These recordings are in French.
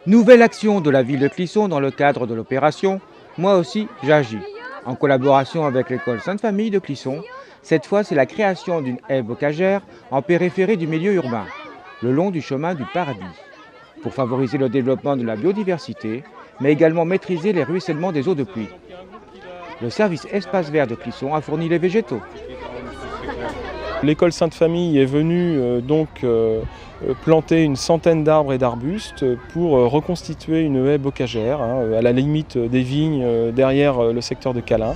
Nouvelle action de la ville de Clisson dans le cadre de l'opération « Moi aussi, j'agis ». En collaboration avec l'école Sainte-Famille de Clisson, cette fois c'est la création d'une haie bocagère en périphérie du milieu urbain, le long du chemin du Paradis, pour favoriser le développement de la biodiversité, mais également maîtriser les ruissellements des eaux de pluie. Le service Espace Vert de Clisson a fourni les végétaux. L'école Sainte-Famille est venue planter une centaine d'arbres et d'arbustes pour reconstituer une haie bocagère à la limite des vignes derrière le secteur de Calin.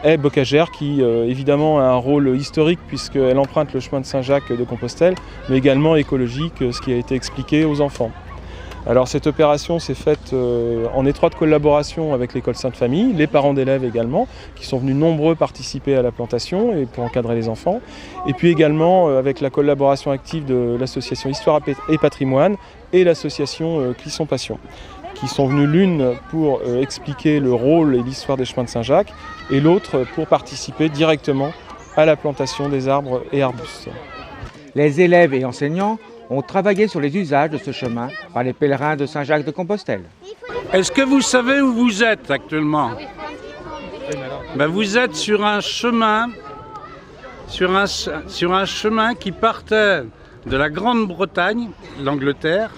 Haie bocagère qui évidemment a un rôle historique puisqu'elle emprunte le chemin de Saint-Jacques de Compostelle, mais également écologique, ce qui a été expliqué aux enfants. Alors cette opération s'est faite en étroite collaboration avec l'école Sainte-Famille, les parents d'élèves également, qui sont venus nombreux participer à la plantation et pour encadrer les enfants. Et puis également avec la collaboration active de l'association Histoire et Patrimoine et l'association Clisson Passion, qui sont venus l'une pour expliquer le rôle et l'histoire des chemins de Saint-Jacques et l'autre pour participer directement à la plantation des arbres et arbustes. Les élèves et enseignants ont travaillé sur les usages de ce chemin par les pèlerins de Saint-Jacques de Compostelle. Est-ce que vous savez où vous êtes actuellement ? Vous êtes sur un chemin, sur un chemin qui partait de la Grande-Bretagne, l'Angleterre,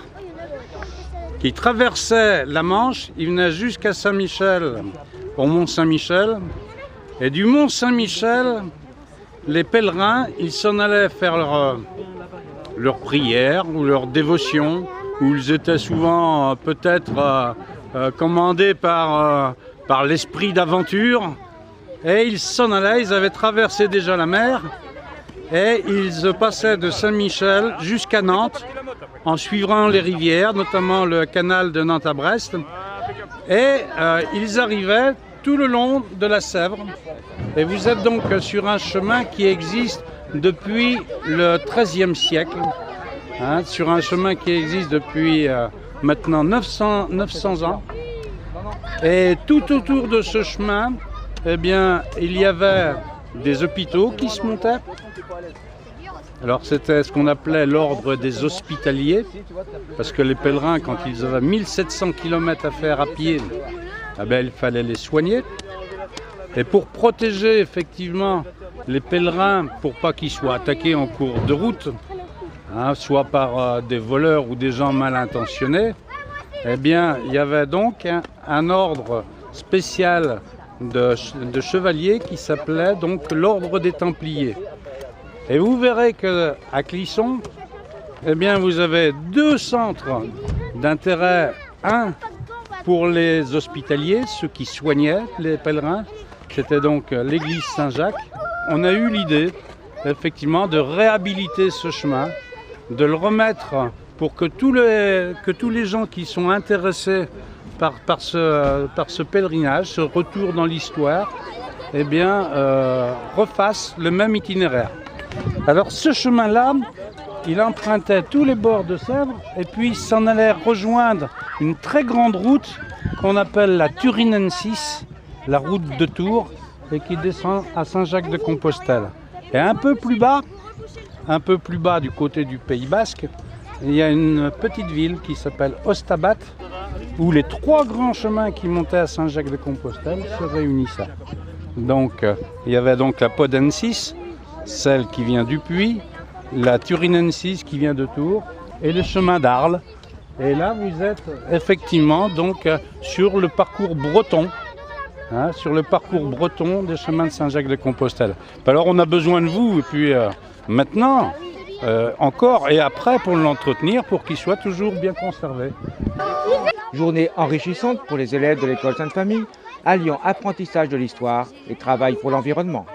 qui traversait la Manche, il venait jusqu'à Saint-Michel, au Mont-Saint-Michel, et du Mont-Saint-Michel, les pèlerins, ils s'en allaient faire leur prière ou leur dévotion, où ils étaient souvent peut-être commandés par l'esprit d'aventure, et ils s'en allaient, ils avaient traversé déjà la mer, et ils passaient de Saint-Michel jusqu'à Nantes, en suivant les rivières, notamment le canal de Nantes à Brest, et ils arrivaient tout le long de la Sèvre. Et vous êtes donc sur un chemin qui existe depuis le XIIIe siècle, sur un chemin qui existe depuis maintenant 900 ans. Et tout autour de ce chemin, eh bien, il y avait des hôpitaux qui se montaient. Alors c'était ce qu'on appelait l'ordre des hospitaliers, parce que les pèlerins, quand ils avaient 1700 km à faire à pied, il fallait les soigner. Et pour protéger effectivement les pèlerins, pour pas qu'ils soient attaqués en cours de route, soit par des voleurs ou des gens mal intentionnés, eh bien, il y avait donc un ordre spécial de chevaliers qui s'appelait donc l'ordre des Templiers. Et vous verrez qu'à Clisson, eh bien, vous avez deux centres d'intérêt. Un pour les hospitaliers, ceux qui soignaient les pèlerins, c'était donc l'église Saint-Jacques. On a eu l'idée, effectivement, de réhabiliter ce chemin, de le remettre pour que tous les gens qui sont intéressés par ce pèlerinage, ce retour dans l'histoire, eh bien, refassent le même itinéraire. Alors ce chemin-là, il empruntait tous les bords de Sèvres et puis s'en allait rejoindre une très grande route qu'on appelle la Turinensis, la route de Tours, et qui descend à Saint-Jacques-de-Compostelle. Et un peu plus bas du côté du Pays Basque, il y a une petite ville qui s'appelle Ostabat, où les trois grands chemins qui montaient à Saint-Jacques-de-Compostelle se réunissaient. Donc il y avait donc la Podensis, celle qui vient du Puy, la Turinensis qui vient de Tours, et le chemin d'Arles. Et là, vous êtes effectivement donc sur le parcours breton, des chemins de Saint-Jacques-de-Compostelle. Alors, on a besoin de vous, et puis maintenant, encore et après, pour l'entretenir, pour qu'il soit toujours bien conservé. Journée enrichissante pour les élèves de l'école Sainte-Famille, alliant apprentissage de l'histoire et travail pour l'environnement.